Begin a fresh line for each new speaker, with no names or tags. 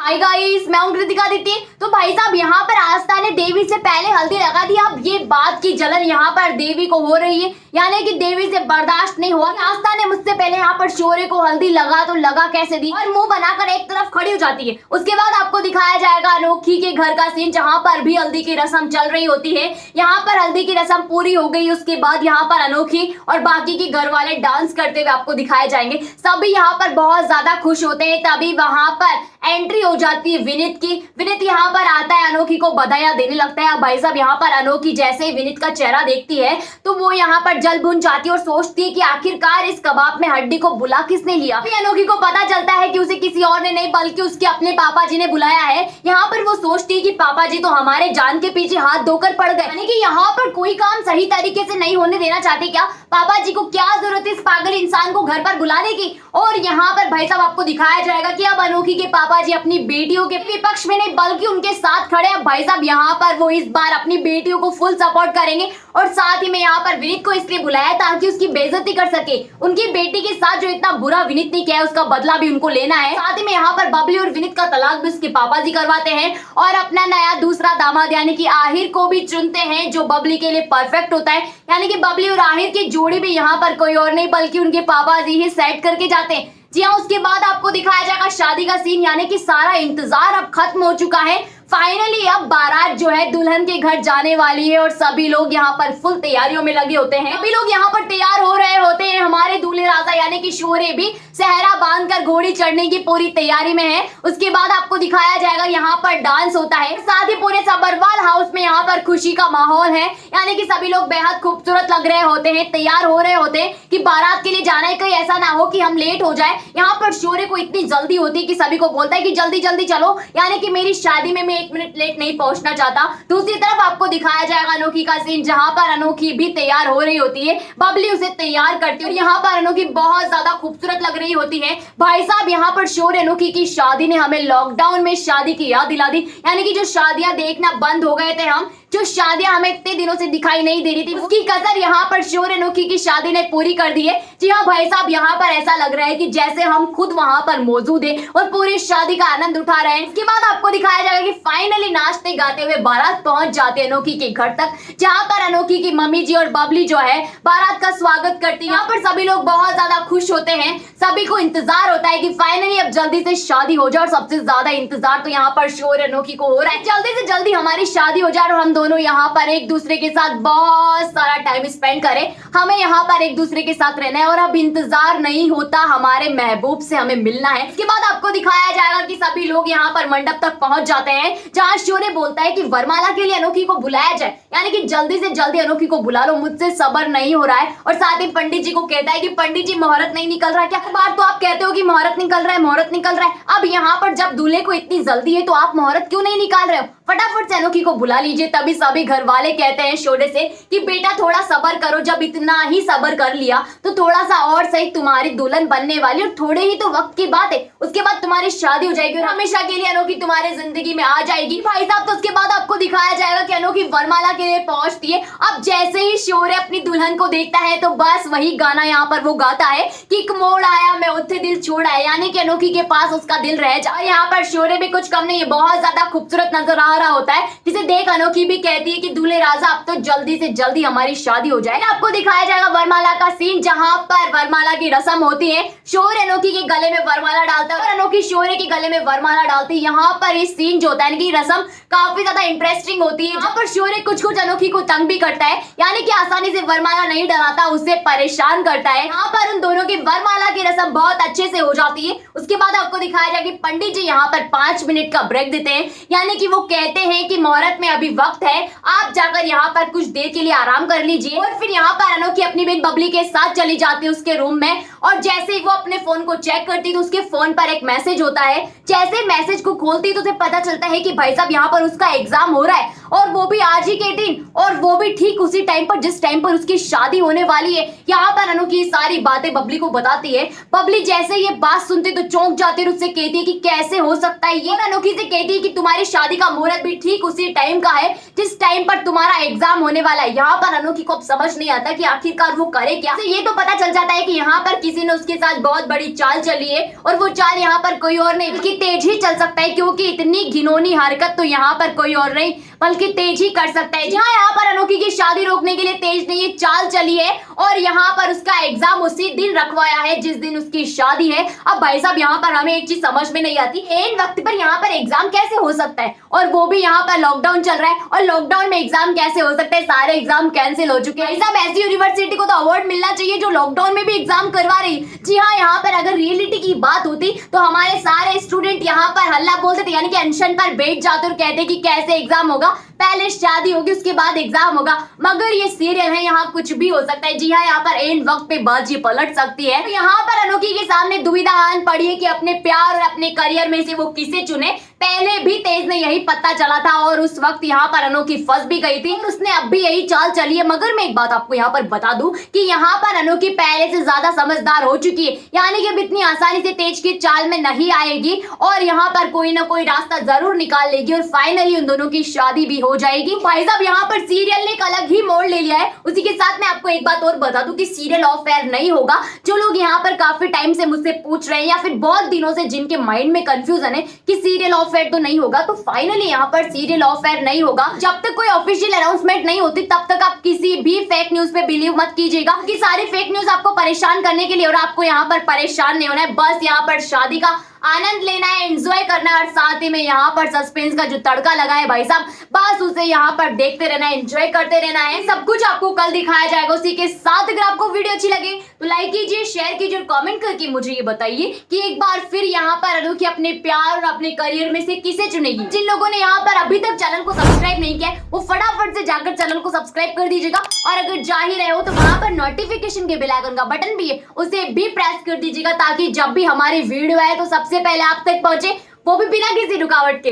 Hi guys, मैं हूं कृतिका दीदी। तो भाई साहब यहाँ पर आस्था ने देवी से पहले हल्दी लगा दी। अब ये बात की जलन यहाँ पर देवी को हो रही है, यानी कि देवी से बर्दाश्त नहीं हुआ। आस्था ने मुझसे पहले यहाँ पर शौर्य को हल्दी लगा तो लगा कैसे दी, और मुंह बनाकर एक तरफ खड़ी हो जाती है। उसके बाद आपको दिखाया जाएगा अनोखी के घर का सीन, जहाँ पर भी हल्दी की रस्म चल रही होती है। यहाँ पर हल्दी की रस्म पूरी हो गई, उसके बाद यहाँ पर अनोखी और बाकी के घर वाले डांस करते हुए आपको दिखाए जाएंगे। सभी यहाँ पर बहुत ज्यादा खुश होते हैं। तभी वहां पर एंट्री हो जाती है विनीत की। विनीत यहाँ पर आता है, अनोखी को बधाइयां देने लगता है। अब भाई साहब यहाँ पर अनोखी जैसे ही विनीत का चेहरा देखती है तो वो यहाँ पर जल भुन जाती है और सोचती है कि आखिरकार इस कबाब में हड्डी को बुला किसने लिया। फिर अनोखी को पता चलता है कि उसे किसी और ने नहीं बल्कि उसके अपने पापा जी ने बुलाया है। यहाँ पर वो सोचती है कि पापा जी तो हमारे जान के पीछे हाथ धोकर पड़ गए, यानी कि यहाँ पर कोई काम सही तरीके से नहीं होने देना चाहते। क्या पापा जी को क्या जरूरत है इस पागल इंसान को घर पर बुलाने की। और यहाँ पर भाई साहब आपको दिखाया जाएगा कि अब अनोखी के पापा जी अपनी बेटियों के विपक्ष में नहीं बल्कि उनके साथ खड़े हैं। भाई साहब यहाँ पर वो इस बार अपनी बेटियों को फुल सपोर्ट करेंगे। और साथ ही में यहाँ पर विनीत को इसलिए बुलाया ताकि उसकी बेइज्जती कर सके। उनकी बेटी के साथ जो इतना बुरा विनीत ने किया है उसका बदला भी उनको लेना है। साथ ही में यहाँ पर बबली और विनीत का तलाक भी उसके पापा जी करवाते हैं और अपना नया दूसरा दामाद यानी कि आहिर को भी चुनते हैं, जो बबली के लिए परफेक्ट होता है। यानी कि बबली और आहिर की जोड़ी भी यहाँ पर कोई और नहीं बल्कि उनके पापा जी ही सेट करके जाते हैं। जी हाँ, उसके बाद आपको दिखाया जाएगा शादी का सीन, यानी कि सारा इंतजार अब खत्म हो चुका है। फाइनली अब बारात जो है दुल्हन के घर जाने वाली है और सभी लोग यहाँ पर फुल तैयारियों में लगे होते हैं। सभी लोग यहाँ पर तैयार हो रहे होते हैं। हमारे दूल्हे राजा यानी कि शौर्य भी सेहरा बांधकर घोड़ी चढ़ने की पूरी तैयारी में है। उसके बाद आपको दिखाया जाएगा यहाँ पर डांस होता है। साथ ही पूरे सबरवाल हाउस में यहाँ पर खुशी का माहौल है, यानी कि सभी लोग बेहद खूबसूरत लग रहे होते हैं, तैयार हो रहे होते हैं कि बारात के लिए जाना है, कहीं ऐसा ना हो कि हम लेट हो जाए। यहाँ पर शौर्य को इतनी जल्दी होती है कि सभी को बोलता है कि जल्दी जल्दी चलो, यानी कि मेरी शादी में 1 मिनट लेट नहीं पहुंचना चाहता। दूसरी तरफ आपको दिखाया जाएगा अनोखी का सीन, जहां पर अनोखी भी तैयार हो रही होती है। बबली उसे तैयार करती है और यहाँ पर अनोखी बहुत ज्यादा खूबसूरत लग रही होती है। भाई साहब यहाँ पर शौर्य अनोखी की शादी ने हमें लॉकडाउन में शादी की याद दिला दी, यानी कि जो शादियां देखना बंद हो गए थे हम, जो शादियां हमें इतने दिनों से दिखाई नहीं दे रही थी, उसकी कसर यहाँ पर शौर्य अनोखी की शादी ने पूरी कर दी है। जी हाँ भाई साहब, यहाँ पर ऐसा लग रहा है कि जैसे हम खुद वहां पर मौजूद हैं और पूरी शादी का आनंद उठा रहे हैं। इसके बाद आपको दिखाया जाएगा कि फाइनली नाचते गाते हुए बारात पहुंच जाते हैं अनोखी के घर तक, जहाँ पर अनोखी की मम्मी जी और बबली जो है बारात का स्वागत करती है। यहाँ पर सभी लोग बहुत ज्यादा खुश होते हैं। सभी को इंतजार होता है कि फाइनली अब जल्दी से शादी हो जाए, और सबसे ज्यादा इंतजार तो यहाँ पर शौर्य अनोखी को हो रहा है, जल्दी से जल्दी हमारी शादी हो जाए और हम दोनों यहाँ पर एक दूसरे के साथ बहुत सारा टाइम स्पेंड करें। हमें यहाँ पर एक दूसरे के साथ रहना है और अब इंतजार नहीं होता, हमारे महबूब से हमें मिलना है। इसके बाद आपको दिखाया जाएगा कि सभी लोग यहाँ पर मंडप तक पहुंच जाते हैं, जहाँ शौर्य बोलता है कि वरमाला के लिए अनोखी को बुलाया जाए, यानी कि जल्दी से जल्दी अनोखी को बुला लो, मुझसे सब्र नहीं हो रहा है। और साथ ही पंडित जी को कहता है कि पंडित जी मुहूर्त नहीं निकल रहा है क्या। बार तो आप कहते हो कि मुहूर्त निकल रहा है, मुहूर्त निकल रहा है। अब यहाँ पर जब दूल्हे को इतनी जल्दी है तो आप मुहूर्त क्यों नहीं निकाल रहे हो, फटाफट से अनोखी को बुला लीजिए। तभी सभी घर वाले कहते हैं शौर्य से कि बेटा थोड़ा सब्र करो, जब इतना ही सब्र कर लिया तो थोड़ा सा और सही, तुम्हारी दुल्हन बनने वाली और थोड़े ही तो वक्त की बात है, उसके बाद तुम्हारी शादी हो जाएगी और हमेशा के लिए अनोखी तुम्हारे जिंदगी में आ जाएगी। भाई साहब तो उसके बाद आपको दिखाया जाएगा कि अनोखी वरमाला के लिए पहुंचती है। अब जैसे ही शौर्य अपनी दुल्हन को देखता है तो बस वही गाना यहाँ पर वो गाता है कि एक मोड़ आया मैं उत्थे दिल छोड़ा है, यानी कि अनोखी के पास उसका दिल रह जाए। यहाँ पर शौर्य भी कुछ कम नहीं है, बहुत ज्यादा खूबसूरत नजर आ रहा होता है, जिसे देख अनोखी भी कहती है कि दूल्हे राजा अब तो जल्दी से जल्दी हमारी शादी हो जाए। आपको दिखाया जाएगा वरमाला का सीन, जहां पर वरमाला की रस्म होती है। शौर्य अनोखी के गले में वरमाला डालता है और अनोखी शौर्य के गले में वरमाला डालती है। यहाँ पर इस सीन जो होता है कि रस्म काफी ज्यादा इंटरेस्टिंग होती है, जहाँ पर शौर्य कुछ कुछ अनोखी को तंग भी करता है, यानी कि आसानी से वरमाला नहीं डलाता, उससे परेशान करता है। यहाँ पर उन दोनों की वरमाला की रस्म बहुत अच्छे से हो जाती है। उसके बाद आपको दिखाया जाएगा कि पंडित जी यहाँ पर 5 मिनट का ब्रेक देते हैं, यानी कि वो कहते हैं कि मुहूर्त में अभी वक्त है, आप जाकर यहाँ पर कुछ देर के लिए आराम कर लीजिए। और फिर यहाँ पर अनोखी अपनी बहन बबली के साथ चली जाती है उसके रूम में, और जैसे ही वो अपने फोन को चेक करती है तो उसके फोन पर एक मैसेज होता है। जैसे मैसेज को खोलती है तो उसे पता चलता है कि भाई साहब यहाँ पर उसका एग्जाम हो रहा है और वो भी आज ही के दिन, और वो भी ठीक उसी टाइम पर जिस टाइम पर उसकी शादी होने वाली है। यहाँ पर अनोखी सारी बातें बबली को बताती है। बबली जैसे ये बात सुनती तो चौंक जाती है, उससे कहती है कि कैसे हो सकता है ये। अनोखी से कहती है कि तुम्हारी शादी का मुहूर्त भी ठीक उसी टाइम का है जिस टाइम पर तुम्हारा एग्जाम होने वाला है। यहाँ पर अनोखी को अब समझ नहीं आता कि आखिरकार वो करे क्या। ये तो पता चल जाता है कि यहाँ पर किसी ने उसके साथ बहुत बड़ी चाल चली है, और वो चाल यहाँ पर कोई और नहीं बल्कि तेज ही चल सकता है, क्योंकि इतनी घिनौनी हरकत तो यहाँ पर कोई और नहीं बल्कि तेज ही कर सकता है। जहाँ यहाँ पर अनोखी की शादी रोकने के लिए तेज ने ये चाल चली है, और यहाँ पर उसका एग्जाम उसी दिन रखवाया है जिस दिन उसकी शादी है। अब भाई साहब यहाँ पर हमें एक चीज समझ में नहीं आती, इन वक्त पर यहाँ पर एग्जाम कैसे हो सकता है, और वो भी यहाँ पर लॉकडाउन चल रहा है, और लॉकडाउन में एग्जाम कैसे हो सकता है, सारे एग्जाम कैंसिल हो चुके हैं। भाई साहब ऐसी यूनिवर्सिटी को तो अवार्ड मिलना चाहिए जो लॉकडाउन में भी एग्जाम करवा रही। जी हाँ, यहाँ पर अगर रियलिटी की बात होती तो हमारे सारे स्टूडेंट यहाँ पर हल्ला बोलते थे, यानी कि अनशन पर बैठ जाते और कहते कि कैसे एग्जाम होगा, पहले शादी होगी उसके बाद एग्जाम होगा। मगर ये सीरियल है, यहाँ कुछ भी हो सकता है। जी हाँ, यहाँ पर एन वक्त पे बाजी पलट सकती है। तो यहाँ पर अनोखी के सामने दुविधा आन पड़ी है कि अपने प्यार और अपने करियर में से वो किसे चुने। पहले भी तेज ने यही पता चला था, और उस वक्त यहाँ पर अनोखी फंस भी गई थी, उसने अब भी यही चाल चली है। मगर मैं एक बात आपको यहाँ पर बता दूं कि यहाँ पर अनोखी पहले से ज्यादा समझदार हो चुकी है, यानी कि अब इतनी आसानी से तेज की चाल में नहीं आएगी, और यहाँ पर कोई ना कोई रास्ता जरूर निकाल लेगी, और फाइनली उन दोनों की शादी भी हो जाएगी। भाई साहब यहाँ पर सीरियल ने एक अलग ही मोड़ ले लिया है। उसी के साथ मैं आपको एक बात और बता दूं कि सीरियल ऑफ एयर नहीं होगा। जो लोग यहाँ पर काफी टाइम से मुझसे पूछ रहे हैं, या फिर बहुत दिनों से जिनके माइंड में कंफ्यूजन है कि सीरियल ऑफ एयर तो नहीं होगा, तो फाइनली यहाँ पर सीरियल ऑफ एयर नहीं होगा। जब तक कोई ऑफिशियल अनाउंसमेंट नहीं होती तब तक आप किसी भी फेक न्यूज पे बिलीव मत कीजिएगा, कि सारी फेक न्यूज आपको परेशान करने के लिए, और आपको यहाँ पर परेशान नहीं होना है। बस यहाँ पर शादी का आनंद लेना है, एंजॉय करना है, और साथ ही में यहाँ पर सस्पेंस का जो तड़का लगा है भाई साहब, बस उसे यहाँ पर देखते रहना है, एंजॉय करते रहना है। सब कुछ आपको कल दिखाया जाएगा। उसी के साथ अगर आपको वीडियो अच्छी लगे तो लाइक कीजिए, शेयर कीजिए, और कमेंट करके मुझे ये बताइए कि एक बार फिर यहाँ पर अनोखी अपने प्यार और अपने करियर में से किसे चुनेगी। जिन लोगों ने यहाँ पर अभी तक चैनल को सब्सक्राइब नहीं किया वो फटाफट से जाकर चैनल को सब्सक्राइब कर दीजिएगा, और अगर जा ही रहे हो तो वहां पर नोटिफिकेशन के बेल आइकन का बटन भी है, उसे भी प्रेस कर दीजिएगा, ताकि जब भी हमारी वीडियो आए तो सबसे पहले आप तक पहुंचे, वो भी बिना किसी रुकावट के।